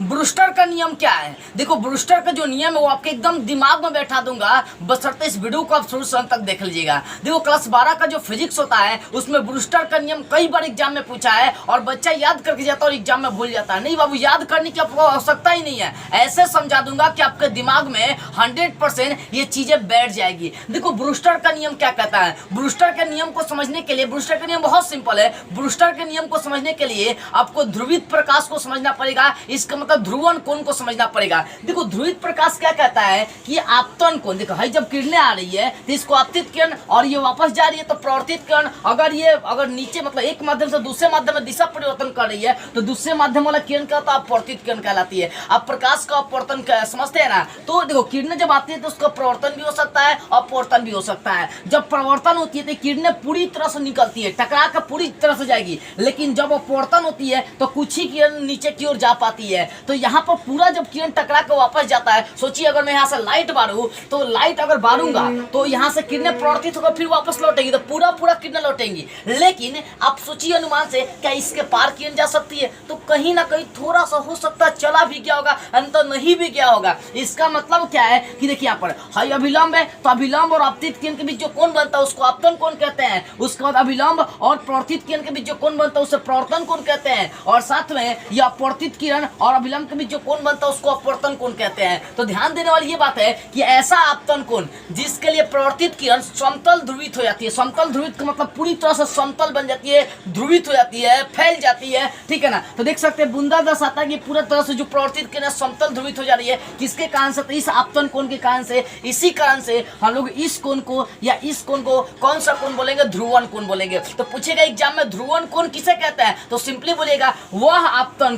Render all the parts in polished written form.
Brewster का नियम क्या है? देखो ब्रूस्टर का जो नियम है वो आपके एकदम दिमाग में बैठा दूंगा, बशर्ते इस वीडियो को आप शुरू से अंत तक देख लीजिएगा। देखो क्लास 12 का जो फिजिक्स होता है उसमें ब्रूस्टर का नियम कई बार एग्जाम में पूछा है और बच्चा याद करके जाता है और एग्जाम में भूल जाता है। नहीं बाबू, याद करने की आपको आवश्यकता ही नहीं है, ऐसे समझा दूंगा कि आपके दिमाग में 100% ये चीजें बैठ जाएगी। देखो ब्रूस्टर का नियम क्या कहता है? ब्रूस्टर के नियम को समझने के लिए, ब्रूस्टर का नियम बहुत सिंपल है। ब्रूस्टर के नियम को समझने के लिए आपको ध्रुवित प्रकाश को समझना पड़ेगा, इसका मतलब ध्रुवन कोण को समझना पड़ेगा। देखो ध्रुवित प्रकाश क्या कहता है कि आपतन कोण, देखो भाई जब किरणें आ रही है तो इसको आपतित किरण और ये वापस जा रही है तो प्रवर्तित किरण। अगर नीचे मतलब एक माध्यम से दूसरे माध्यम में दिशा परिवर्तन कर रही है तो दूसरे माध्यम वाला किरण का तो अपवर्तित किरण कहलाती है। आप प्रकाश का अपवर्तन समझते हैं ना? तो देखो किरणें जब आती है तो उसका प्रवर्तन भी हो सकता है, अपवर्तन भी हो सकता है। जब प्रवर्तन होती है तो किरणें पूरी तरह से निकलती है, टकरा कर पूरी तरह से जाएगी, लेकिन जब अपवर्तन होती है तो कुछ ही किरण नीचे की ओर जा पाती है। तो यहाँ पर पूरा जब किरण टकरा कर वापस जाता है, सोचिए अगर मैं यहाँ से लाइट बारूं तो लाइट अगर बारूंगा तो यहाँ से किरणें प्रवर्तित होकर फिर वापस लौटेंगी, तो पूरा किरणें लौटेंगी। लेकिन आप सोचिए अनुमान से क्या इसके पार किरण जा सकती है? तो कहीं ना कहीं थोड़ा सा हो सकता है चला भी गया होगा, अंतर नहीं भी गया होगा। इसका मतलब क्या है कि देखिए यहाँ पर हाई अभिलंब है तो अभिलंब और आपतित किरण के बीच जो कोण बनता है उसको आपतन कोण कहते हैं। उसके बाद अभिलंब और प्रवर्तित किरण के बीच जो कोण बनता है उसे प्रवर्तन कोण कहते हैं। और साथ में यह अपवर्तित किरण और अभिलंब के बीच जो कोण बनता है उसको अपवर्तन कोण कहते हैं। तो ध्यान देने वाली ये बात है कि ऐसा आपतन कोण जिसके लिए प्रवर्तित किरण समतल ध्रुवित हो जाती है। समतल ध्रुवित का मतलब पूरी तरह से समतल बन जाती है, ध्रुवित हो जाती है, फैल जाती है, ठीक है ना? तो देख सकते हैं बूंदा दर्शाता है कि पूरा तरह से जो प्रवर्तित किरण समतल ध्रुवित हो जा रही है। किसके कारण से? तो इस आपतन कोण के कारण से। इसी कारण से हम लोग इस कोण को या इस कोण को कौन सा कोण बोलेंगे? ध्रुवन कोण बोलेंगे। तो पूछेगा एग्जाम में ध्रुवन कोण किसे कहते हैं? तो सिंपली बोलेगा वह आपतन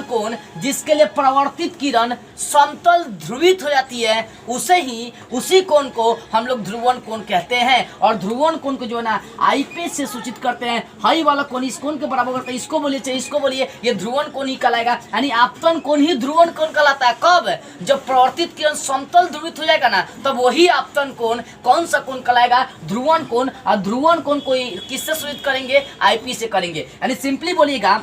कोण जिसके लिए प्रवर्तित किरण समतल ध्रुवित हो जाती है, उसी कोण को हम लोग ध्रुवन कोण कहते हैं। और ध्रुवन कोण को जो है ना आईपीएस से सूचित करते हैं। हाई वाला कोण इस कोण के बराबर करता है, इसको बोलिए चाहे इसको बोलिए, ये ध्रुवन कोण ही कहलाएगा। यानी आपतन कोण ही ध्रुवन कोण कहलाता है। कब? जब प्रवर्तित किरण समतल ध्रुवित हो जाएगा ना तब वही आपतन कोण कौन सा कोण कहलाएगा? ध्रुवन कोण। और ध्रुवन कोण को किससे सूचित करेंगे? आईपी से करेंगे। यानी सिंपली बोलिएगा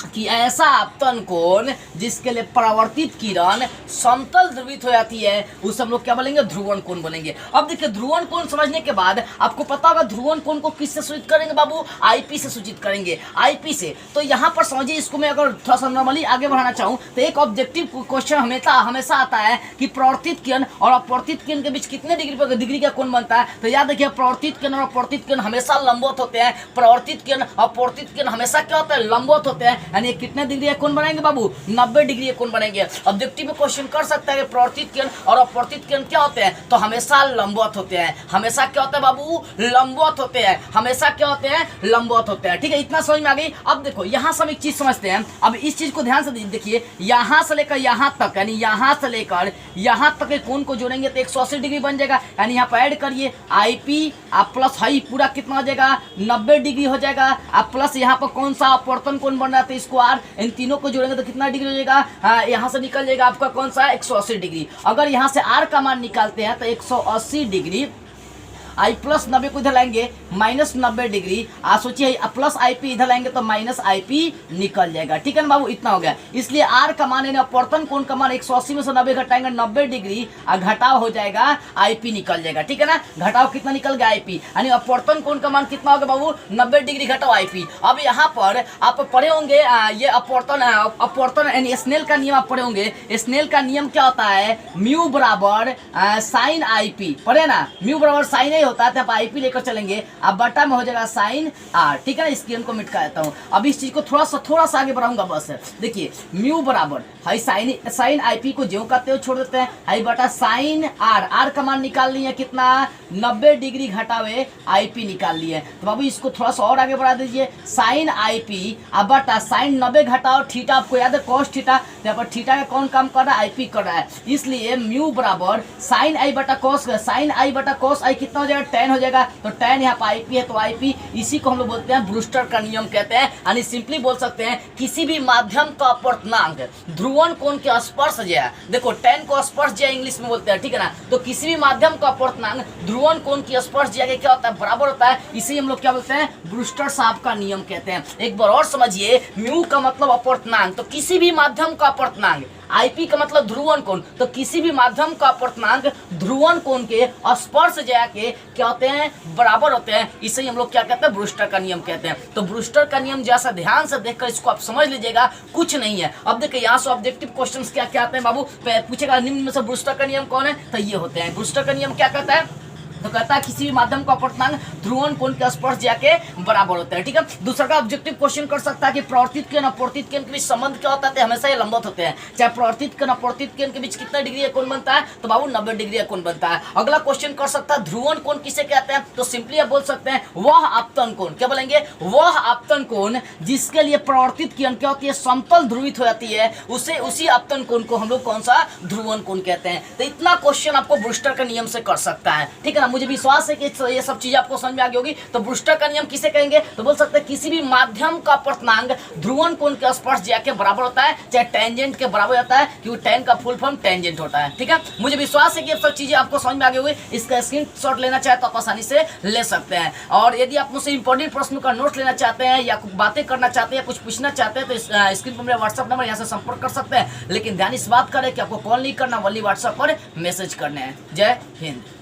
कि ऐसा आपतन कोण जिसके लिए परावर्तित किरण समतल ध्रुवित हो जाती है उस हम लोग क्या बोलेंगे? ध्रुवन कोण बोलेंगे। अब देखिए ध्रुवन कोण समझने के बाद आपको पता होगा ध्रुवन कोण को किससे सूचित करेंगे बाबू? आईपी से सूचित करेंगे, आईपी से। तो यहाँ पर समझिए, इसको मैं अगर थोड़ा सा नॉर्मली आगे बढ़ाना चाहूँ तो एक ऑब्जेक्टिव क्वेश्चन हमेशा आता है कि प्रवर्तित किरण और अपवर्तित किरण के बीच कितने डिग्री का कोण बनता है? तो याद रखिए प्रवर्तित किरण और अपवर्तित किरण हमेशा लंबवत होते हैं। प्रवर्तित किरण और अपवर्तित किरण हमेशा क्या होता है? लंबवत होते हैं। यानी कितने डिग्री का कोण बनाएंगे बाबू? 90 डिग्री का कोण बनाएंगे। ऑब्जेक्टिव में क्वेश्चन कर सकता है कि प्रवर्तित किरण और अपवर्तित किरण क्या होते हैं? तो हमेशा लंबवत होते हैं। हमेशा क्या होता है बाबू? लंबवत होते हैं। हमेशा क्या होते हैं? लंबवत होते हैं। ठीक है, इतना समझ में आ गई। अब देखो यहाँ से हम एक चीज समझते हैं। अब इस चीज को ध्यान से देखिए, यहाँ से लेकर यहाँ तक, यानी यहाँ से लेकर यहाँ तक के कोण को जोड़ेंगे तो 180 डिग्री बन जाएगा। यानी यहाँ पर ऐड करिए आईपी आप प्लस हाई, पूरा कितना हो जाएगा? 90 डिग्री हो जाएगा। आप प्लस यहाँ पर कौन सा अपवर्तन कोण बन रहा है? इसको आर, इन तीनों को जोड़ेंगे तो कितना डिग्री हो जाएगा? यहाँ से निकल जाएगा आपका कौन सा? 180 डिग्री। अगर यहाँ से आर का मान निकालते हैं तो 180 डिग्री, आई प्लस 90 को इधर लाएंगे माइनस 90 डिग्री। आप सोचिए प्लस आई पी इधर लाएंगे तो माइनस आई पी निकल जाएगा। ठीक है ना बाबू? इतना हो गया। इसलिए आर का मान यानी अपवर्तन कोण का मान 180 में से 90 घटाएंगे 90 डिग्री, और घटाव हो जाएगा आई पी निकल जाएगा। ठीक है ना? घटाव कितना निकल गया? I P. यानी अपवर्तन कोण का मान कितना होगा बाबू? 90 डिग्री घटाओ आई पी। अब यहाँ पर आप पढ़े होंगे ये अपवर्तन यानी स्नेल का नियम आप पढ़े होंगे। स्नेल का नियम क्या होता है? म्यू बराबर साइन आई पी। पढ़े ना? म्यू बराबर साइन होता है, तो आप आईपी लेकर चलेंगे, अब बटा में हो जाएगा साइन आर। ठीक है ना? इस किरण को मिटा देता हूं। अब इस चीज को थोड़ा सा आगे बढ़ाऊंगा बस। देखिए म्यू बराबर हाई साइन आईपी को जो कहते हो छोड़ देते हैं, हाई बटा साइन आर। आर का मान निकाल लिए कितना? 90 डिग्री घटावे आईपी निकाल लिए। तो बाबू इसको थोड़ा सा और आगे बढ़ा दीजिए, साइन आईपी अब बटा साइन 90 घटाओ थीटा, आपको याद है कॉस थीटा। यहाँ पर थीटा का कौन काम कर रहा है? आईपी कर रहा है। इसलिए म्यू बराबर साइन आई बटा कॉस, साइन आई बटा कॉस आई कितना हो जाएगा? 10 हो जाएगा। तो 10 यहाँ पर आईपी है, तो आईपी इसी को हम लोग बोलते हैं ब्रूस्टर का नियम कहते हैं। यानी सिंपली बोल सकते हैं किसी भी माध्यम का अपवर्तनांक ध्रुवन कोण के स्पर्श जो है, देखो 10 को स्पर्श जो इंग्लिश में बोलते हैं। ठीक है ना? तो किसी भी माध्यम का अपवर्तनांक ध्रुवन ध्रुवन कोण की स्पर्श जाके क्या होता है, बराबर होता है। इसे हम लोग क्या बोलते हैं, ब्रूस्टर साहब का नियम कहते हैं। एक बार और समझिए, म्यू का मतलब अपवर्तनांक, तो किसी भी माध्यम का अपवर्तनांक, आईपी का मतलब ध्रुवन कोण, तो किसी भी माध्यम का अपवर्तनांक ध्रुवन कोण के स्पर्श जाके क्या होते हैं, बराबर होते हैं। इसे हम लोग क्या कहते हैं, ब्रूस्टर का नियम कहते हैं। तो ब्रूस्टर का नियम जैसा ध्यान से देखकर इसको आप समझ लीजिएगा, कुछ नहीं है। अब देखिए यहाँ से ऑब्जेक्टिव क्वेश्चंस क्या क्या आते हैं बाबू, पूछेगा निम्न में से ब्रूस्टर का नियम कौन है, तो ये होते हैं। ब्रूस्टर का नियम क्या कहता है, तो कहता है किसी भी माध्यम का अपवर्तनांक ध्रुवन कोण के स्पर्श जाके बराबर होता है। ठीक है, दूसरा का ऑब्जेक्टिव क्वेश्चन कर सकता है कि प्रवर्तित किरण अपवर्तित किरण के बीच संबंध क्या होता है, हमेशा ये लंबवत होते हैं। चाहे प्रवर्तित किरण अपवर्तित किरण के बीच कितना डिग्री कोण बनता है, तो बाबू 90 डिग्री कोण बनता है। अगला क्वेश्चन कर सकता है ध्रुवन कोण किसे कहते हैं, तो सिंपली आप बोल सकते हैं वह आपतन कोण। क्या बोलेंगे, वह आपतन कोण जिसके लिए प्रवर्तित किरण क्या होती है, समतल ध्रुवित हो जाती है, उसे उसी आपतन कोण को हम लोग कौन सा, ध्रुवन कोण कहते हैं। तो इतना क्वेश्चन आपको ब्रूस्टर का नियम से कर सकता है। ठीक है ना, मुझे विश्वास है कि ये सब चीजें आपको समझ में आ गई होगी। तो ब्रूस्टर का नियम किसे कहेंगे, तो बोल सकते हैं किसी भी माध्यम का अपवर्तनांक ध्रुवन कोण के स्पर्श जाके बराबर होता है, चाहे टेंजेंट के बराबर होता है, क्योंकि टेन का फुल फॉर्म टेंजेंट होता है। ठीक है, मुझे विश्वास है कि ये सब चीजें आपको समझ में आ गई होगी। इसका स्क्रीनशॉट लेना चाहे तो आप आसानी से ले सकते हैं। और यदि आप मुझसे इंपॉर्टेंट प्रश्नों का नोट लेना चाहते हैं, या कुछ बातें करना चाहते हैं, कुछ पूछना चाहते हैं, तो स्क्रीन पर मेरा व्हाट्सअप नंबर, यहाँ से संपर्क कर सकते हैं। लेकिन ध्यान इस बात करें कि आपको कॉल नहीं करना, ओनली व्हाट्सएप पर मैसेज करने हैं। जय हिंद।